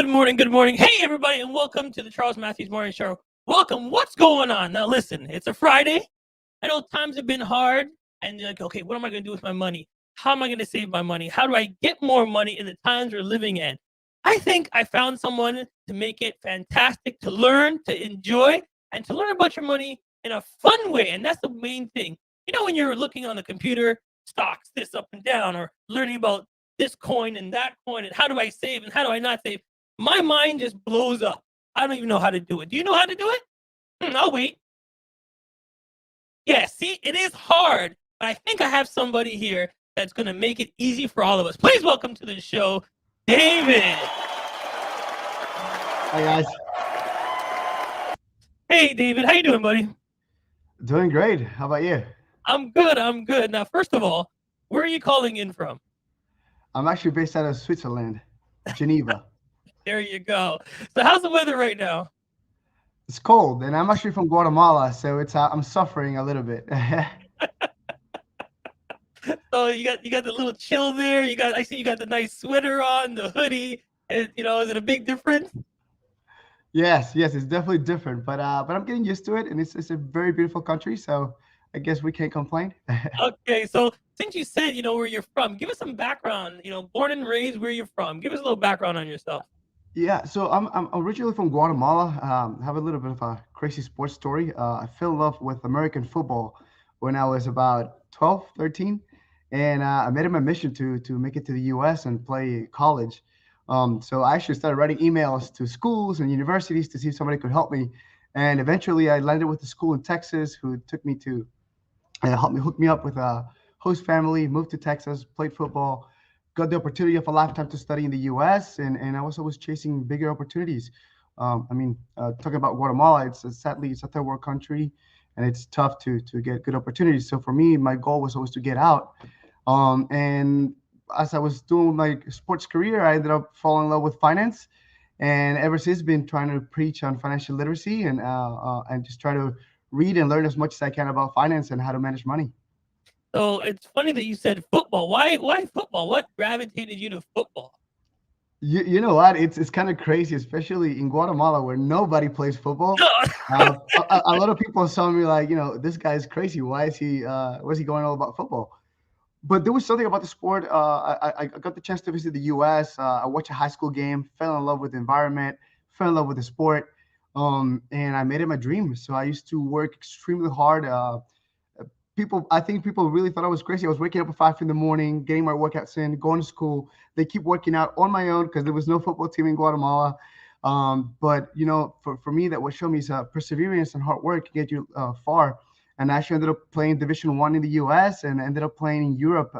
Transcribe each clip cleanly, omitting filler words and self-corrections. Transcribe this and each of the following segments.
Good morning, good morning. Hey, everybody, and welcome to the Charles Matthews Morning Show. Welcome. What's going on? Now, listen, it's a Friday. I know times have been hard, and you're like, okay, what am I going to do with my money? How am I going to save my money? How do I get more money in the times we're living in? I think I found someone to make it fantastic, to learn, to enjoy, and to learn about your money in a fun way. And that's the main thing. You know, when you're looking on the computer, stocks, this up and down, or learning about this coin and that coin, and how do I save and how do I not save? My mind just blows up. I don't even know how to do it. Do you know how to do it? I'll wait. Yeah, see, it is hard, but I think I have somebody here that's going to make it easy for all of us. Please welcome to the show, David. Hi, guys. Hey, David. How you doing, buddy? Doing great. How about you? I'm good. I'm good. Now, first of all, where are you calling in from? I'm actually based out of Switzerland, Geneva. There you go. So how's the weather right now? It's cold, and I'm actually from Guatemala, so it's I'm suffering a little bit. So you got the little chill there. I see you got the nice sweater on, the hoodie. And, is it a big difference? Yes, it's definitely different, but I'm getting used to it, and it's a very beautiful country, so I guess we can't complain. Okay, so since you said where you're from, give us some background. Born and raised, where you're from. Give us a little background on yourself. Yeah, so I'm originally from Guatemala. Have a little bit of a crazy sports story. I fell in love with American football when I was about 12, 13, and I made it my mission to make it to the U.S. and play college. So I actually started writing emails to schools and universities to see if somebody could help me, and eventually I landed with a school in Texas who took me to and helped me hook me up with a host family. Moved to Texas, played football, got the opportunity of a lifetime to study in the U.S. and I was always chasing bigger opportunities. Talking about Guatemala, sadly it's a third world country, and it's tough to get good opportunities. So for me, my goal was always to get out. And as I was doing my sports career, I ended up falling in love with finance, and ever since been trying to preach on financial literacy and just try to read and learn as much as I can about finance and how to manage money. So it's funny that you said football. Why football? What gravitated you to football? You know what? It's kind of crazy, especially in Guatemala where nobody plays football. A lot of people saw me like, this guy's crazy. Why is he going all about football? But there was something about the sport. I got the chance to visit the U.S. I watched a high school game, fell in love with the environment, fell in love with the sport, and I made it my dream. So I used to work extremely hard. I think people really thought I was crazy. I was waking up at 5 in the morning, getting my workouts in, going to school. They keep working out on my own because there was no football team in Guatemala. But for me, that what showed me is perseverance and hard work can get you far. And I actually ended up playing Division One in the U.S. and ended up playing in Europe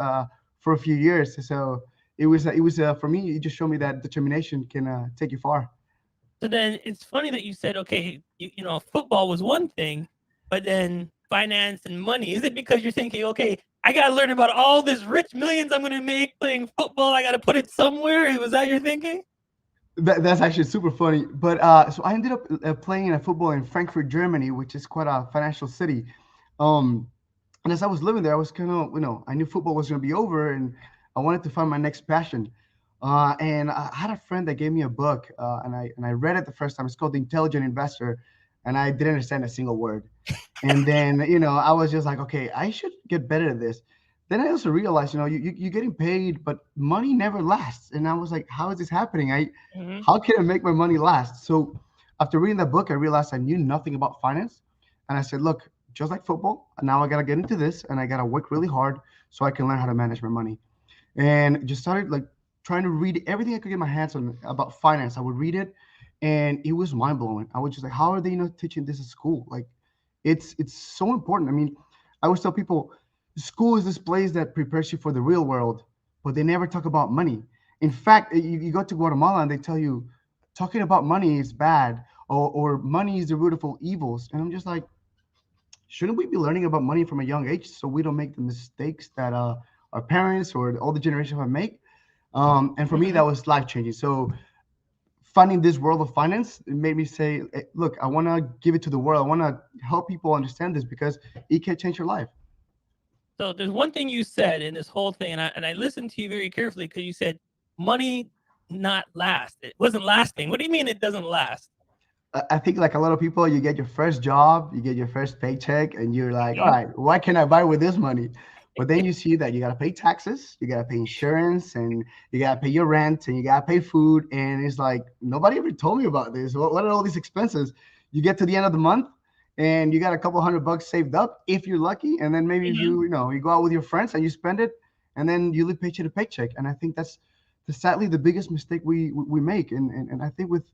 for a few years. So it was for me. It just showed me that determination can take you far. So then it's funny that you said, okay, football was one thing, but then finance and money. Is it because you're thinking, okay, I got to learn about all this rich millions I'm going to make playing football. I got to put it somewhere. Was that your thinking? That's actually super funny. But so I ended up playing in a football in Frankfurt, Germany, which is quite a financial city. Um, and as I was living there, I was kind of, I knew football was going to be over, and I wanted to find my next passion. And I had a friend that gave me a book, and I read it the first time. It's called The Intelligent Investor, and I didn't understand a single word. And then, I was just like, okay, I should get better at this. Then I also realized, you're getting paid, but money never lasts. And I was like, how is this happening? How can I make my money last? So after reading that book, I realized I knew nothing about finance. And I said, look, just like football, now I got to get into this and I got to work really hard so I can learn how to manage my money. And just started like trying to read everything I could get my hands on about finance. I would read it and it was mind blowing. I was just like, how are they not teaching this at school? Like, it's so important. I mean, I always tell people school is this place that prepares you for the real world, but they never talk about money. In fact, you go to Guatemala and they tell you talking about money is bad, or money is the root of all evils. And I'm just like, shouldn't we be learning about money from a young age so we don't make the mistakes that our parents or all the generation have made? And for me, that was life changing. So finding this world of finance, it made me say, look, I want to give it to the world. I want to help people understand this because it can change your life. So there's one thing you said in this whole thing, and I listened to you very carefully because you said money not last? It wasn't lasting. What do you mean it doesn't last? I think like a lot of people, you get your first job, you get your first paycheck, and you're like, all Mhm. right, what can I buy with this money? But then you see that you gotta pay taxes, you gotta pay insurance, and you gotta pay your rent, and you gotta pay food, and it's like nobody ever told me about this. What are all these expenses? You get to the end of the month, and you got a couple $100 saved up if you're lucky, and then maybe if Mhm. you go out with your friends and you spend it, and then you live paycheck to paycheck. And I think that's sadly the biggest mistake we make. And I think with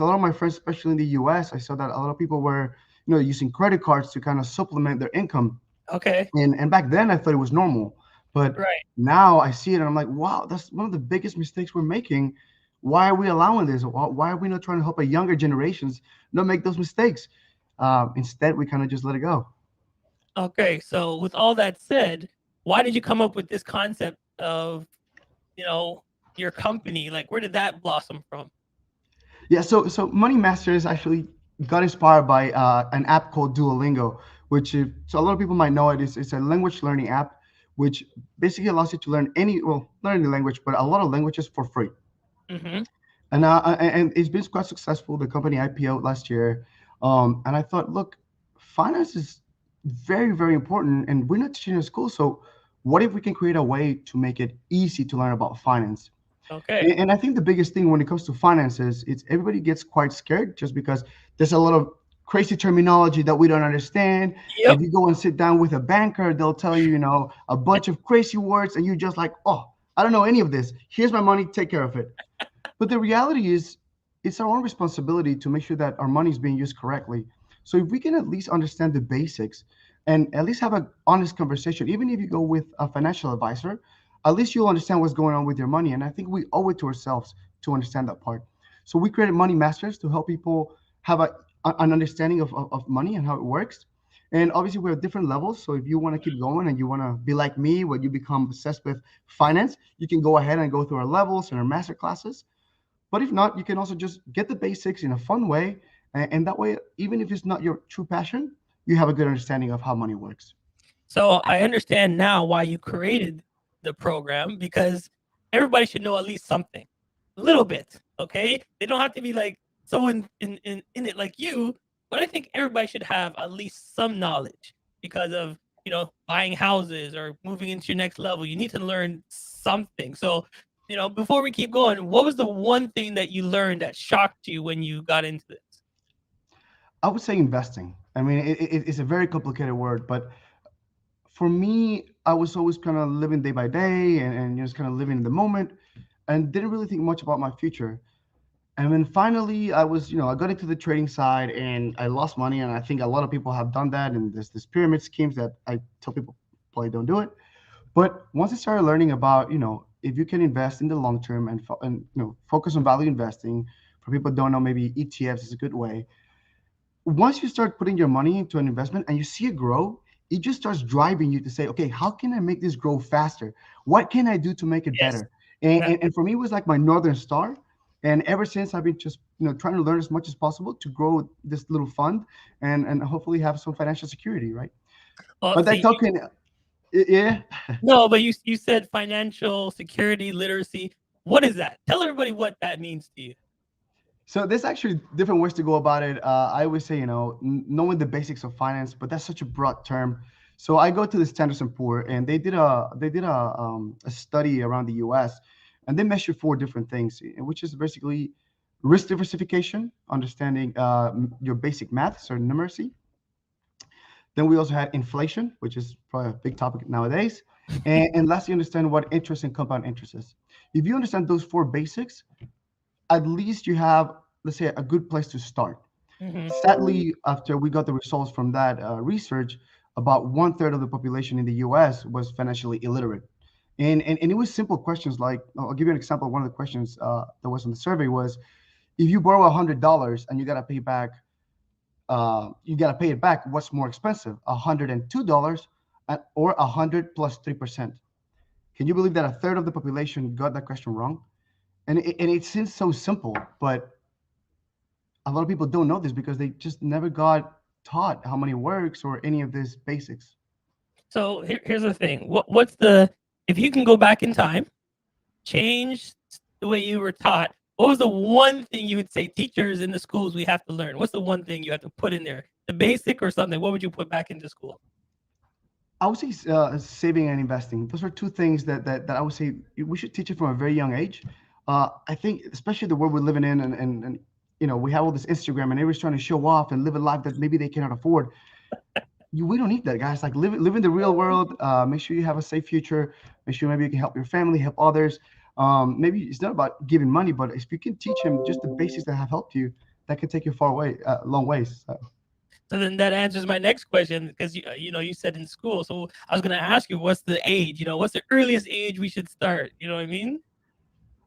a lot of my friends, especially in the US, I saw that a lot of people were, using credit cards to kind of supplement their income. Okay. And back then I thought it was normal. But Right. now I see it and I'm like, wow, that's one of the biggest mistakes we're making. Why are we allowing this? Why are we not trying to help our younger generations not make those mistakes? Instead, we kind of just let it go. Okay. So with all that said, why did you come up with this concept of, your company? Like, where did that blossom from? Yeah, so Money Masters actually got inspired by an app called Duolingo, which so a lot of people might know it. It's a language learning app, which basically allows you to learn learn the language, but a lot of languages for free. Mm-hmm. And it's been quite successful. The company IPO'd last year, and I thought, look, finance is very very important, and we're not teaching in school. So what if we can create a way to make it easy to learn about finance? Okay. And I think the biggest thing when it comes to finances, it's everybody gets quite scared just because there's a lot of crazy terminology that we don't understand. Yep. If you go and sit down with a banker, they'll tell you, a bunch of crazy words, and you're just like, oh, I don't know any of this. Here's my money, take care of it. But the reality is, it's our own responsibility to make sure that our money is being used correctly. So if we can at least understand the basics and at least have an honest conversation, even if you go with a financial advisor, at least you'll understand what's going on with your money. And I think we owe it to ourselves to understand that part. So we created Money Masters to help people have an understanding of money and how it works. And obviously, we have different levels. So if you want to keep going and you want to be like me, where you become obsessed with finance, you can go ahead and go through our levels and our master classes. But if not, you can also just get the basics in a fun way. And that way, even if it's not your true passion, you have a good understanding of how money works. So I understand now why you created the program, because everybody should know at least something, a little bit. Okay, they don't have to be like so in it like you, but I think everybody should have at least some knowledge because of buying houses or moving into your next level. You need to learn something. So before we keep going, what was the one thing that you learned that shocked you when you got into this? I would say investing. I mean, it's a very complicated word, but for me, I was always kind of living day by day and just kind of living in the moment and didn't really think much about my future. And then finally, I got into the trading side and I lost money. And I think a lot of people have done that. And there's this pyramid schemes that I tell people probably don't do it. But once I started learning about, if you can invest in the long term and focus on value investing, for people who don't know, maybe ETFs is a good way. Once you start putting your money into an investment and you see it grow, it just starts driving you to say, okay, how can I make this grow faster? What can I do to make it Yes. better? And for me, it was like my Northern Star. And ever since I've been just, trying to learn as much as possible to grow this little fund and hopefully have some financial security, right? Well, But that see, token, yeah. no, but you said financial security literacy. What is that? Tell everybody what that means to you. So there's actually different ways to go about it. I always say, knowing the basics of finance, but that's such a broad term. So I go to the Standard and Poor, and they did a study around the U.S. and they measure four different things, which is basically risk diversification, understanding your basic math, so numeracy. Then we also had inflation, which is probably a big topic nowadays, and lastly, understand what interest and compound interest is. If you understand those four basics, at least you have, let's say, a good place to start. Mhm. Sadly, after we got the results from that research, about one third of the population in the US was financially illiterate. And it was simple questions like, I'll give you an example. One of the questions that was on the survey was, if you borrow $100 and you got to pay it back, what's more expensive, $102 or 100 plus 3%? Can you believe that a third of the population got that question wrong? And it seems so simple, but a lot of people don't know this because they just never got taught how money works or any of these basics. So here's the thing. What's the if you can go back in time, change the way you were taught, what was the one thing you would say teachers in the schools we have to learn? What's the one thing you have to put in there? The basic or something? What would you put back into school? I would say saving and investing. Those are two things that I would say we should teach it from a very young age. I think, especially the world we're living in, and we have all this Instagram, and everyone's trying to show off and live a life that maybe they cannot afford. We don't need that, guys. Like live in the real world. Make sure you have a safe future. Make sure maybe you can help your family, help others. Maybe it's not about giving money, but if you can teach them just the basics that have helped you, that can take you far away, long ways. So then that answers my next question, because you said in school. So I was going to ask you, what's the age? What's the earliest age we should start? You know what I mean?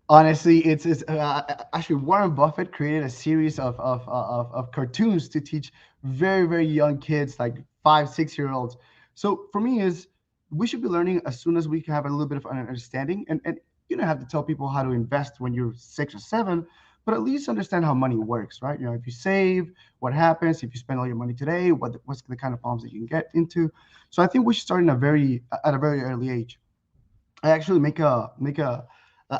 Honestly, it's actually Warren Buffett created a series of cartoons to teach very, very young kids, like 5, 6 year olds. So for me, is we should be learning as soon as we can have a little bit of an understanding, and you don't have to tell people how to invest when you're 6 or 7, but at least understand how money works, right? If you save, what happens if you spend all your money today? What's the kind of problems that you can get into? So I think we should start at a very early age. I actually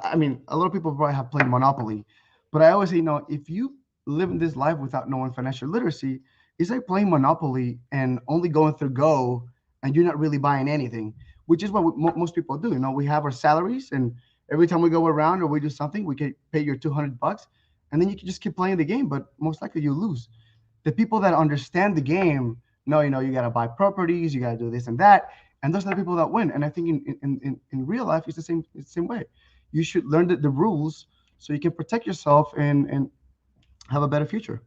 I mean, a lot of people probably have played Monopoly, but I always say, if you live in this life without knowing financial literacy, it's like playing Monopoly and only going through Go, and you're not really buying anything, which is what most people do. We have our salaries, and every time we go around or we do something, we can pay your $200, and then you can just keep playing the game, but most likely you lose. The people that understand the game know, you got to buy properties, you got to do this and that, and those are the people that win. And I think in real life, it's the same way. You should learn the rules so you can protect yourself and have a better future.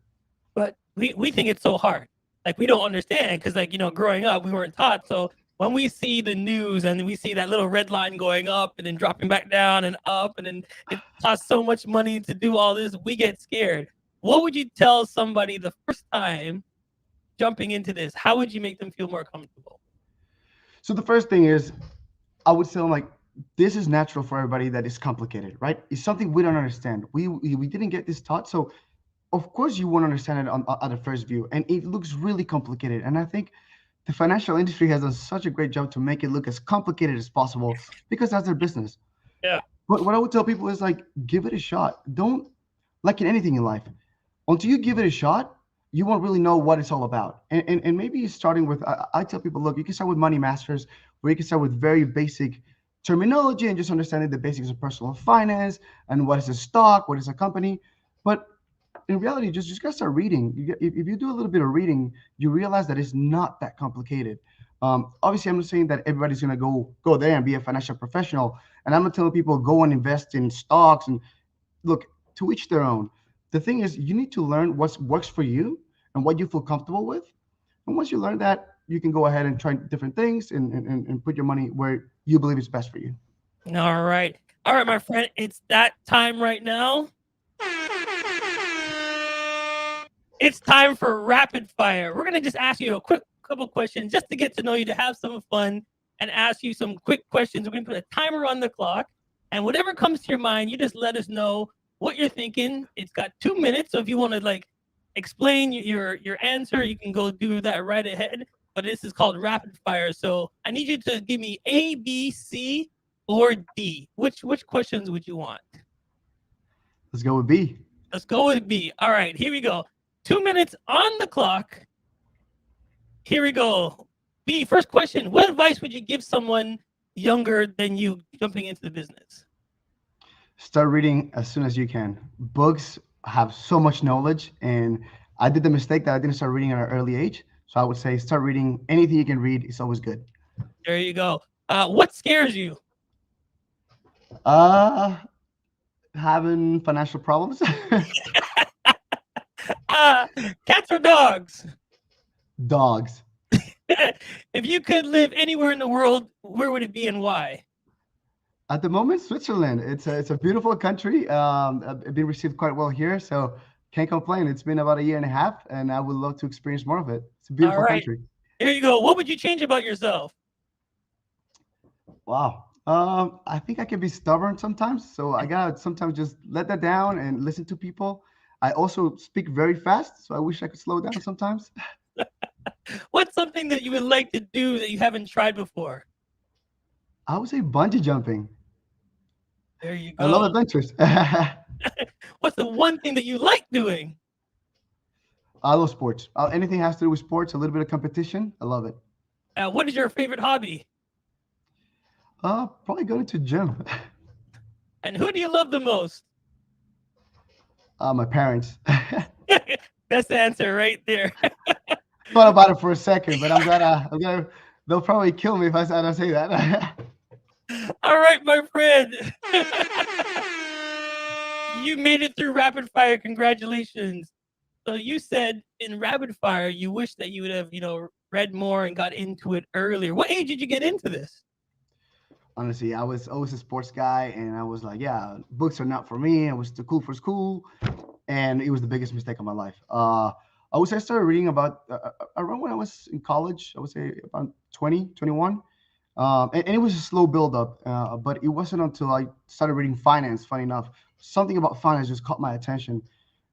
But we think it's so hard. Like, we don't understand, because, growing up, we weren't taught. So when we see the news and we see that little red line going up and then dropping back down and up, and then it costs so much money to do all this, we get scared. What would you tell somebody the first time jumping into this? How would you make them feel more comfortable? So the first thing is, I would tell them, like, this is natural for everybody that is complicated, right? It's something we don't understand. We didn't get this taught, so of course you won't understand it at the first view, and it looks really complicated. And I think the financial industry has done such a great job to make it look as complicated as possible, because that's their business. Yeah. But what I would tell people is, like, give it a shot. Don't, like in anything in life, until you give it a shot, you won't really know what it's all about. And maybe starting with, I tell people, look, you can start with Money Masters, where you can start with very basic terminology and just understanding the basics of personal finance and what is a stock, what is a company. But in reality, just gotta start reading. If you do a little bit of reading, you realize that it's not that complicated. Obviously, I'm not saying that everybody's gonna go there and be a financial professional. And I'm not telling people go and invest in stocks. And look, to each their own. The thing is, you need to learn what works for you and what you feel comfortable with. And once you learn that, you can go ahead and try different things and put your money where you believe is best for you. All right, my friend. It's that time right now. It's time for rapid fire. We're gonna just ask you a quick couple questions just to get to know you, to have some fun, and ask you some quick questions. We're gonna put a timer on the clock, and whatever comes to your mind, you just let us know what you're thinking. It's got 2 minutes, so if you want to explain your answer, you can go do that right ahead. But this is called rapid fire, so I need you to give me A, B, C, or D. Which questions would you want? Let's go with B. Let's go with B. All right, here we go. 2 minutes on the clock. Here we go. B, first question. What advice would you give someone younger than you jumping into the business? Start reading as soon as you can. Books have so much knowledge, and I did the mistake that I didn't start reading at an early age. So I would say start reading. Anything you can read is always good. There you go. What scares you? Having financial problems. Cats or dogs? Dogs. If you could live anywhere in the world, where would it be and why? At the moment, Switzerland. It's a beautiful country. I've been received quite well here, so can't complain. It's been about a year and a half, and I would love to experience more of it. It's a beautiful country. Here you go. What would you change about yourself? Wow. I think I can be stubborn sometimes, so I gotta sometimes just let that down and listen to people. I also speak very fast, so I wish I could slow down sometimes. What's something that you would like to do that you haven't tried before? I would say bungee jumping. There you I love go. adventures. What's the one thing that you like doing? I love sports. Anything has to do with sports, a little bit of competition. I love it. What is your favorite hobby? Probably going to gym. And who do you love the most? My parents. Best answer right there. Thought about it for a second, but I'm glad. I'm glad they'll probably kill me if I don't say that. All right, my friend. You made it through rapid fire. Congratulations. So you said in rapid fire, you wish that you would have, read more and got into it earlier. What age did you get into this? Honestly, I was always a sports guy, and I was like, yeah, books are not for me. I was too cool for school, and it was the biggest mistake of my life. I would say I started reading about around when I was in college. I would say about 20, 21. And it was a slow build up, but it wasn't until I started reading finance, funny enough, something about finance just caught my attention.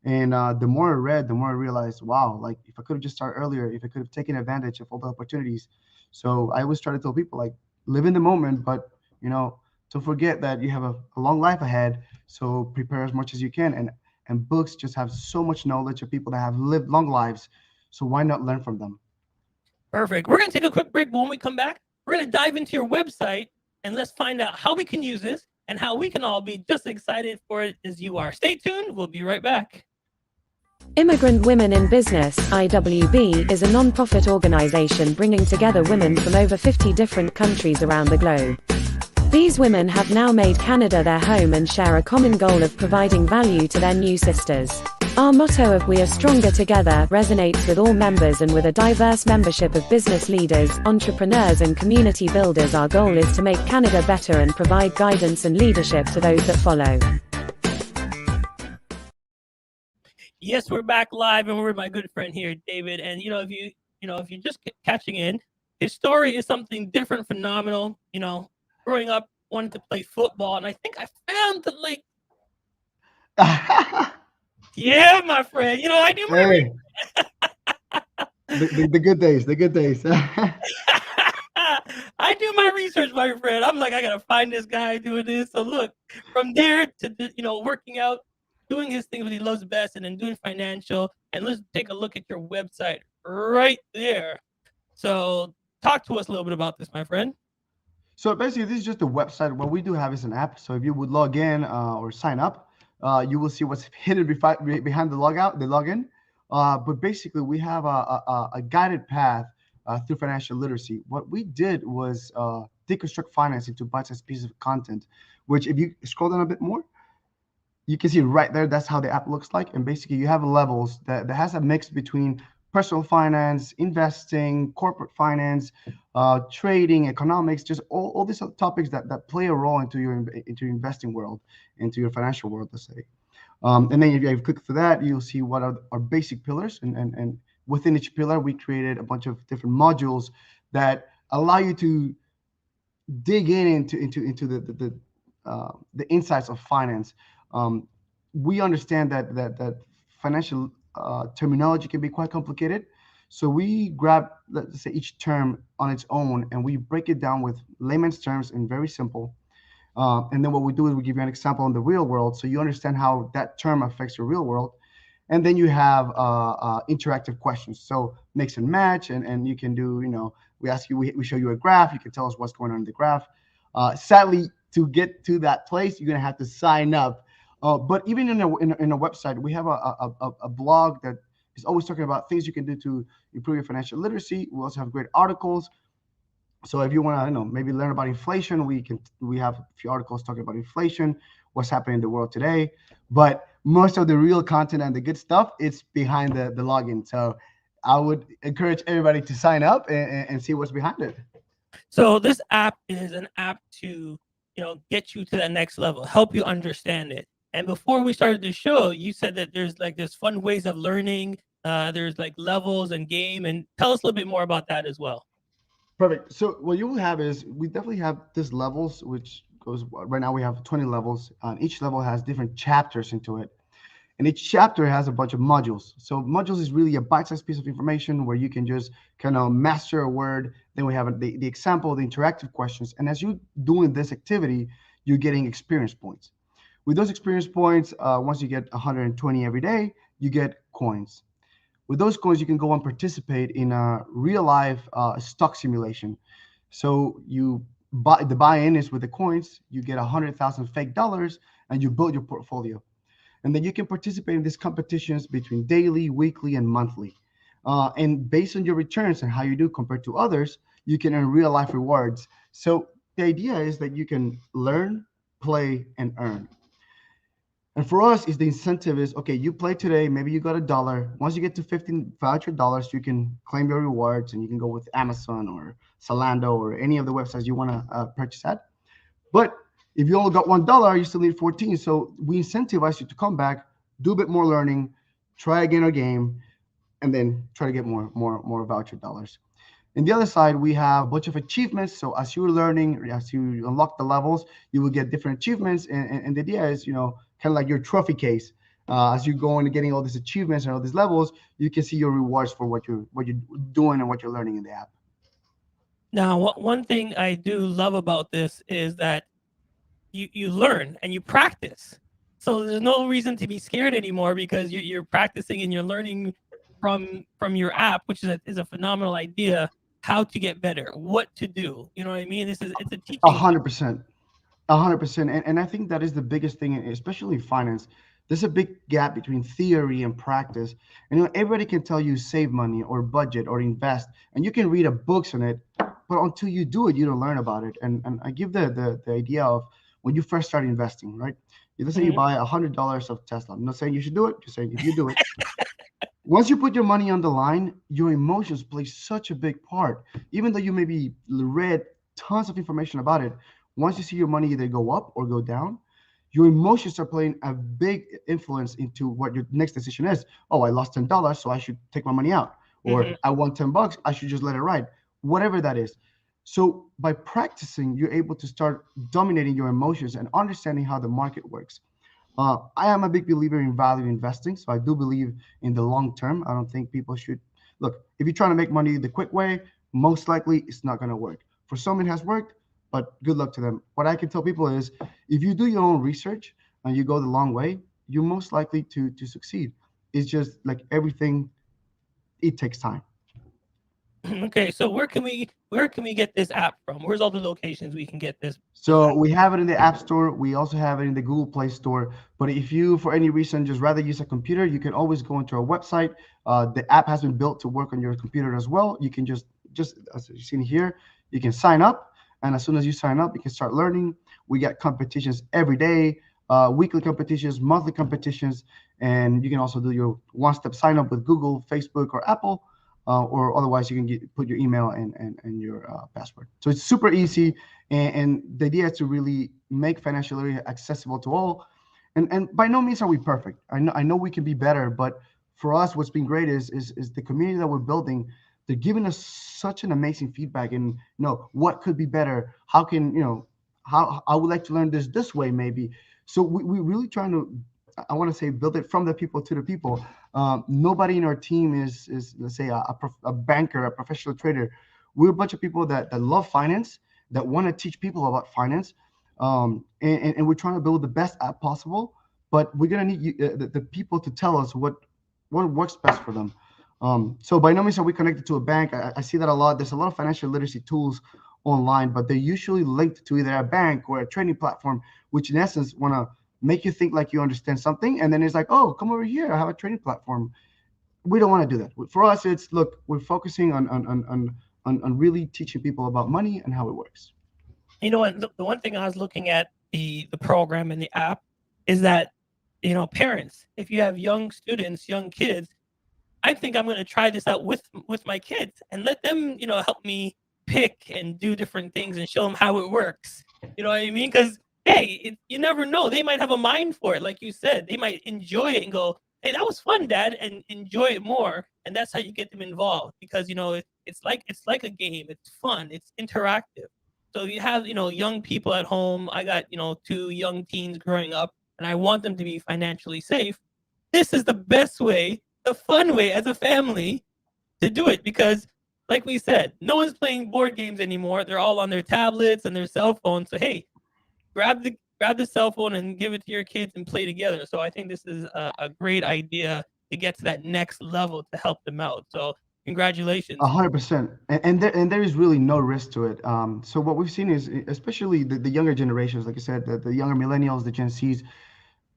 And the more I read, the more I realized, wow, like if I could have just started earlier, if I could have taken advantage of all the opportunities. So I always try to tell people, like, live in the moment, but, you know, don't forget that you have a long life ahead. So prepare as much as you can. And books just have so much knowledge of people that have lived long lives. So why not learn from them? Perfect. We're going to take a quick break. When we come back, we're going to dive into your website and let's find out how we can use this and how we can all be just excited for it as you are. Stay tuned. We'll be right back. Immigrant Women in Business (IWB) is a non-profit organization bringing together women from over 50 different countries around the globe. These women have now made Canada their home and share a common goal of providing value to their new sisters. Our motto of "We are stronger together" resonates with all members, and with a diverse membership of business leaders, entrepreneurs and community builders, our goal is to make Canada better and provide guidance and leadership to those that follow. Yes, we're back live, and we're with my good friend here, David. And if you're just catching in, his story is something different, phenomenal. Growing up, wanted to play football, and I think I found the yeah, my friend. I do my Hey, the good days, the good days. I do my research, my friend. I'm like, I gotta find this guy doing this. So look, from there to working out, doing his thing that he loves best, and then doing financial. And let's take a look at your website right there. So talk to us a little bit about this, my friend. So basically, this is just a website. What we do have is an app. So if you would log in or sign up, you will see what's hidden behind the login. But basically, we have a guided path through financial literacy. What we did was deconstruct finance into bite-sized pieces of content, which if you scroll down a bit more, you can see right there, that's how the app looks like. And basically you have levels that has a mix between personal finance, investing, corporate finance, trading, economics, just all these topics that play a role into your investing world, into your financial world, let's say. And then if you click through that, you'll see what are our basic pillars. And within each pillar, we created a bunch of different modules that allow you to dig into the insights of finance. We understand that financial terminology can be quite complicated. So we grab, let's say, each term on its own, and we break it down with layman's terms and very simple. And then what we do is we give you an example in the real world, so you understand how that term affects your real world. And then you have interactive questions. So mix and match, and you can do, we ask you, we show you a graph. You can tell us what's going on in the graph. Sadly, to get to that place, you're gonna have to sign up. But even in a website, we have a blog that is always talking about things you can do to improve your financial literacy. We also have great articles. So if you want to, maybe learn about inflation, we have a few articles talking about inflation, what's happening in the world today. But most of the real content and the good stuff, it's behind the login. So I would encourage everybody to sign up and see what's behind it. So this app is an app to, get you to that next level, help you understand it. And before we started the show, you said that there's fun ways of learning. There's like levels and game, and tell us a little bit more about that as well. Perfect. So what you will have is we definitely have this levels, which goes right now we have 20 levels. Each level has different chapters into it. And each chapter has a bunch of modules. So modules is really a bite-sized piece of information where you can just kind of master a word. Then we have the example, the interactive questions. And as you're doing this activity, you're getting experience points. With those experience points, once you get 120 every day, you get coins. With those coins, you can go and participate in a real life stock simulation. So you buy the buy-in is with the coins. You get 100,000 fake dollars, and you build your portfolio. And then you can participate in these competitions between daily, weekly, and monthly. And based on your returns and how you do compared to others, you can earn real life rewards. So the idea is that you can learn, play, and earn. And for us, is the incentive is okay. You play today, maybe you got $1. Once you get to 15 voucher dollars, you can claim your rewards, and you can go with Amazon or Zalando or any of the websites you want to purchase at. But if you only got $1, you still need 14. So we incentivize you to come back, do a bit more learning, try again our game, and then try to get more voucher dollars. And the other side, we have a bunch of achievements. So as you're learning, as you unlock the levels, you will get different achievements. And the idea is, kind of like your trophy case. As you go into getting all these achievements and all these levels, you can see your rewards for what you're doing and what you're learning in the app. Now, one thing I do love about this is that you learn and you practice. So there's no reason to be scared anymore because you're practicing and you're learning from your app, which is a phenomenal idea. How to get better, what to do. You know what I mean? It's a teaching. 100%. 100%. And I think that is the biggest thing, especially in finance. There's a big gap between theory and practice. And everybody can tell you save money or budget or invest, and you can read books on it, but until you do it, you don't learn about it. And I give the idea of when you first start investing, right? Let's say you buy $100 of Tesla. I'm not saying you should do it, just saying if you do it. Once you put your money on the line, your emotions play such a big part. Even though you maybe read tons of information about it, once you see your money either go up or go down, your emotions are playing a big influence into what your next decision is. Oh, I lost $10, so I should take my money out. Or I won $10, I should just let it ride. Whatever that is. So by practicing, you're able to start dominating your emotions and understanding how the market works. I am a big believer in value investing, so I do believe in the long term. I don't think people should look. If you're trying to make money the quick way, most likely it's not going to work. For some, it has worked, but good luck to them. What I can tell people is, if you do your own research and you go the long way, you're most likely to succeed. It's just like everything; it takes time. Okay, so where can we get this app from? Where's all the locations we can get this? So we have it in the App Store. We also have it in the Google Play Store. But if you, for any reason, just rather use a computer, you can always go into our website. The app has been built to work on your computer as well. You can just as you've seen here, you can sign up. And as soon as you sign up, you can start learning. We get competitions every day, weekly competitions, monthly competitions. And you can also do your one-step sign up with Google, Facebook, or Apple. Or otherwise you can put your email and your password. So it's super easy, and the idea is to really make financial literacy accessible to all. And by no means are we perfect. I know we can be better, but for us, what's been great is the community that we're building. They're giving us such an amazing feedback, and what could be better. How can how I would like to learn this way maybe. So we really trying to, I want to say, build it from the people to the people. Nobody in our team is let's say a banker, a professional trader. We're a bunch of people that love finance, that want to teach people about finance, and we're trying to build the best app possible. But we're gonna need the people to tell us what works best for them. So by no means are we connected to a bank. I see that a lot. There's a lot of financial literacy tools online, but they're usually linked to either a bank or a training platform, which in essence want to make you think like you understand something, and then it's like, oh, come over here, I have a training platform. We don't want to do that. For us, it's look, we're focusing on really teaching people about money and how it works. You know what? The one thing I was looking at the program and the app is that parents, if you have young students, young kids, I think I'm going to try this out with my kids and let them help me pick and do different things and show them how it works. You know what I mean? Because hey, you never know. They might have a mind for it. Like you said, they might enjoy it and go, hey, that was fun, Dad, and enjoy it more. And that's how you get them involved, because, it's like a game. It's fun. It's interactive. So if you have, young people at home, I got, 2 young teens growing up, and I want them to be financially safe. This is the best way, the fun way as a family to do it, because like we said, no one's playing board games anymore. They're all on their tablets and their cell phones. So, hey, grab the cell phone and give it to your kids and play together. So I think this is a great idea to get to that next level to help them out. So congratulations. 100%, and there is really no risk to it. So what we've seen is, especially the younger generations, like I said, the younger millennials, the Gen Zs,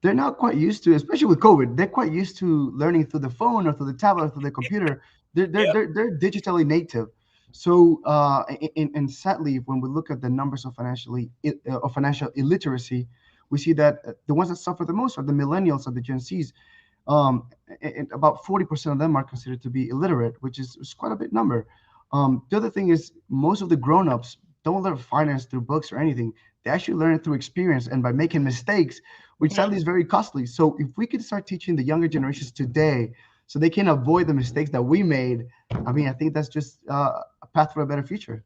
they're not quite used to, especially with COVID, they're quite used to learning through the phone or through the tablet or through the computer. Yep. They're digitally native. So and sadly, when we look at the numbers of financial illiteracy, we see that the ones that suffer the most are the millennials or the Gen Zs. And about 40% of them are considered to be illiterate, which is quite a big number. The other thing is most of the grown-ups don't learn finance through books or anything. They actually learn it through experience and by making mistakes, which Mhm. sadly is very costly. So if we could start teaching the younger generations today so they can avoid the mistakes that we made, I mean, I think that's just a path for a better future.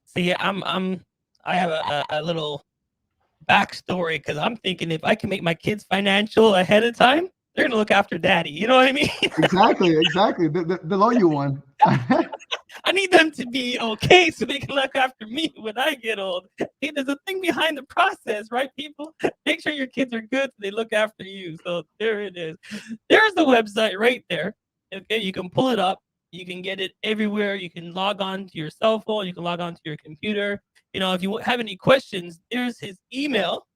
See, I have a little backstory because I'm thinking if I can make my kids financial ahead of time, they're gonna look after daddy. You know what I mean? Exactly. The lawyer one. I need them to be okay so they can look after me when I get old. See, there's a thing behind the process, right, people? Make sure your kids are good so they look after you. So there it is. There's the website right there. Okay, you can pull it up. You can get it everywhere. You can log on to your cell phone. You can log on to your computer. You know, if you have any questions, there's his email.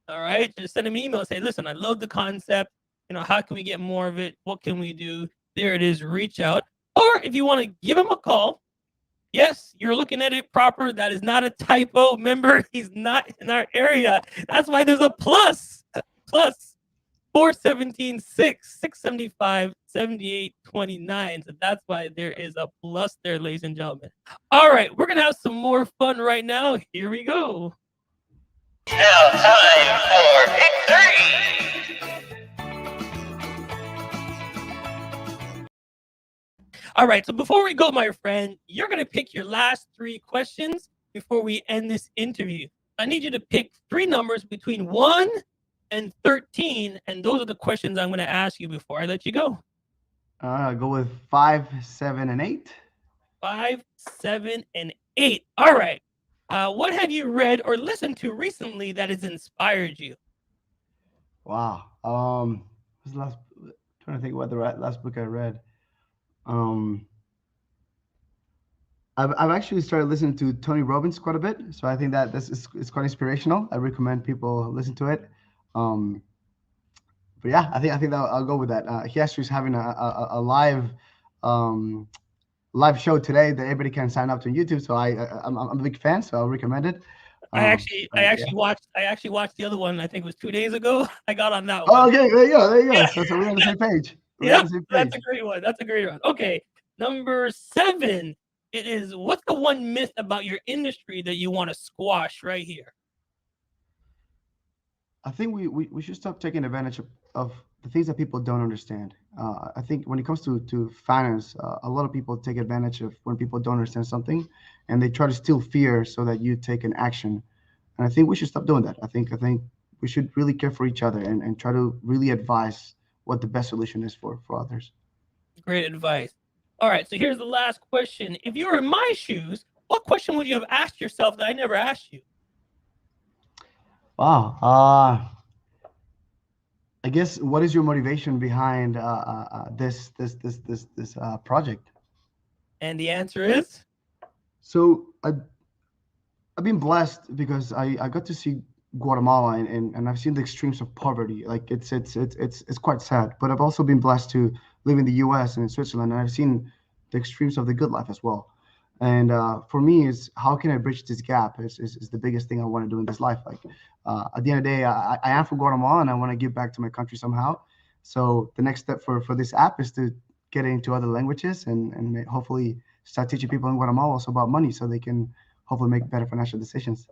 All right, just send him an email. Say, listen, I love the concept. You know, how can we get more of it? What can we do? There it is. Reach out. Or if you want to give him a call, yes, you're looking at it proper. That is not a typo. Remember, he's not in our area. That's why there's a plus. Plus 417 675 7829. So that's why there is a plus there, ladies and gentlemen. All right, we're going to have some more fun right now. Here we go. Now time for victory! All right, so before we go, my friend, you're going to pick your last 3 questions before we end this interview. I need you to pick 3 numbers between 1 and 13, and those are the questions I'm going to ask you before I let you go. I'll go with 5, 7, and 8. 5, 7, and 8. All right. What have you read or listened to recently that has inspired you? Wow. What's the last? Trying to think what the last book I read. I've actually started listening to Tony Robbins quite a bit, so I think that it's quite inspirational. I recommend people listen to it. But yeah, I think that I'll go with that. He actually is having a live show today that everybody can sign up to on YouTube. So I'm a big fan, so I'll recommend it. I actually watched the other one. I think it was 2 days ago. I got on that one. Oh, okay, there you go. Yeah. So we're on the same page. Yeah, that's a great one. Okay, number 7. It is, what's the one myth about your industry that you want to squash right here? I think we should stop taking advantage of the things that people don't understand. I think when it comes to finance, a lot of people take advantage of when people don't understand something, and they try to steal fear so that you take an action. And I think we should stop doing that. I think we should really care for each other and try to really advise what the best solution is for others. Great advice. All right, so here's the last question. If you were in my shoes, what question would you have asked yourself that I never asked you? Wow. I guess what is your motivation behind this project? And the answer is? So I've been blessed because I got to see Guatemala and I've seen the extremes of poverty. Like it's quite sad. But I've also been blessed to live in the U.S. and in Switzerland, and I've seen the extremes of the good life as well. And for me, is how can I bridge this gap is the biggest thing I want to do in this life. Like at the end of the day, I am from Guatemala and I want to give back to my country somehow. So the next step for this app is to get into other languages and hopefully start teaching people in Guatemala also about money so they can hopefully make better financial decisions.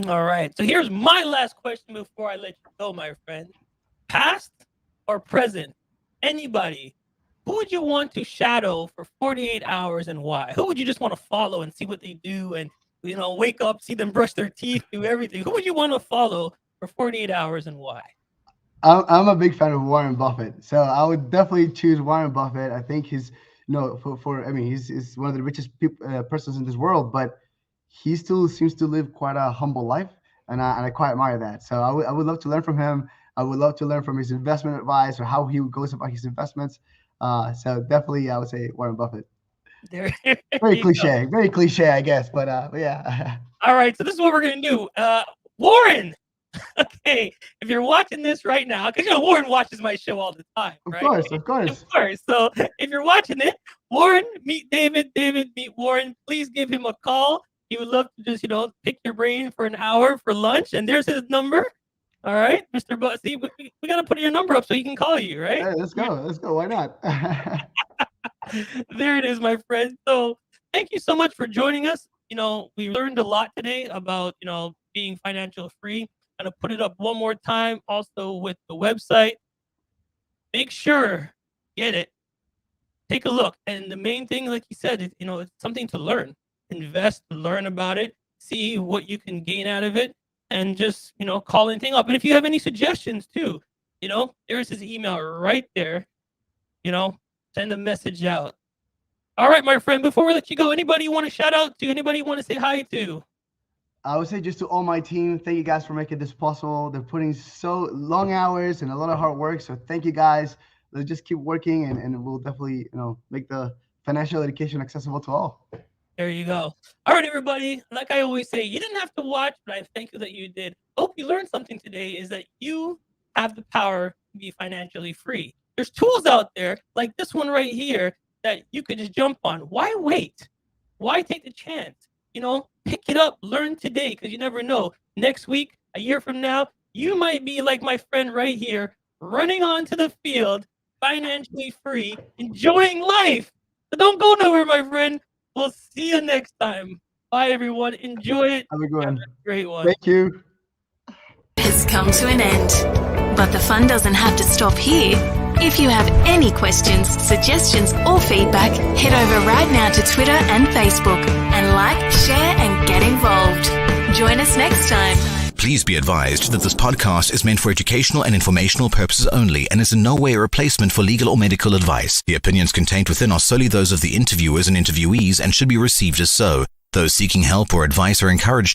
All right. So here's my last question before I let you go, my friend. Past or present? Anybody? Who would you want to shadow for 48 hours and why? Who would you just want to follow and see what they do and, you know, wake up, see them brush their teeth, do everything? Who would you want to follow for 48 hours and why? I'm a big fan of Warren Buffett, so I would definitely choose Warren Buffett. I think he's, I mean, he's one of the richest persons in this world, but he still seems to live quite a humble life. and I quite admire that. So I would love to learn from him. I would love to learn from his investment advice or how he goes about his investments. So definitely, I would say Warren Buffett. There Very you cliche, go. very cliche, I guess, but yeah. All right, so this is what we're gonna do. Warren, okay, if you're watching this right now, because Warren watches my show all the time, Of right? course. Of course. So if you're watching it, Warren, meet David. David, meet Warren. Please give him a call. He would love to just, pick your brain for an hour for lunch. And there's his number. All right, Mr. Butt. See, we got to put your number up so he can call you, right? Hey, let's go. Why not? There it is, my friend. So thank you so much for joining us. We learned a lot today about, being financial free. I'm going to put it up one more time also with the website. Make sure, get it. Take a look. And the main thing, like you said, it's something to learn. Invest, learn about it, see what you can gain out of it, and just, call anything up. And if you have any suggestions too, there's his email right there. Send a message out. All right, my friend, before we let you go, anybody you want to shout out to? Anybody you want to say hi to? I would say just to all my team, thank you guys for making this possible. They're putting so long hours and a lot of hard work. So thank you guys. Let's just keep working and we'll definitely, make the financial education accessible to all. There you go. All right, everybody. Like I always say, you didn't have to watch, but I thank you that you did. Hope you learned something today is that you have the power to be financially free. There's tools out there like this one right here that you could just jump on. Why wait? Why take the chance? Pick it up, learn today, because you never know. Next week, a year from now, you might be like my friend right here, running onto the field, financially free, enjoying life. So don't go nowhere, my friend. We'll see you next time. Bye, everyone. Enjoy it. Have a good one. Have a great one. Thank you. Has come to an end. But the fun doesn't have to stop here. If you have any questions, suggestions, or feedback, head over right now to Twitter and Facebook and like, share, and get involved. Join us next time. Please be advised that this podcast is meant for educational and informational purposes only and is in no way a replacement for legal or medical advice. The opinions contained within are solely those of the interviewers and interviewees and should be received as so. Those seeking help or advice are encouraged to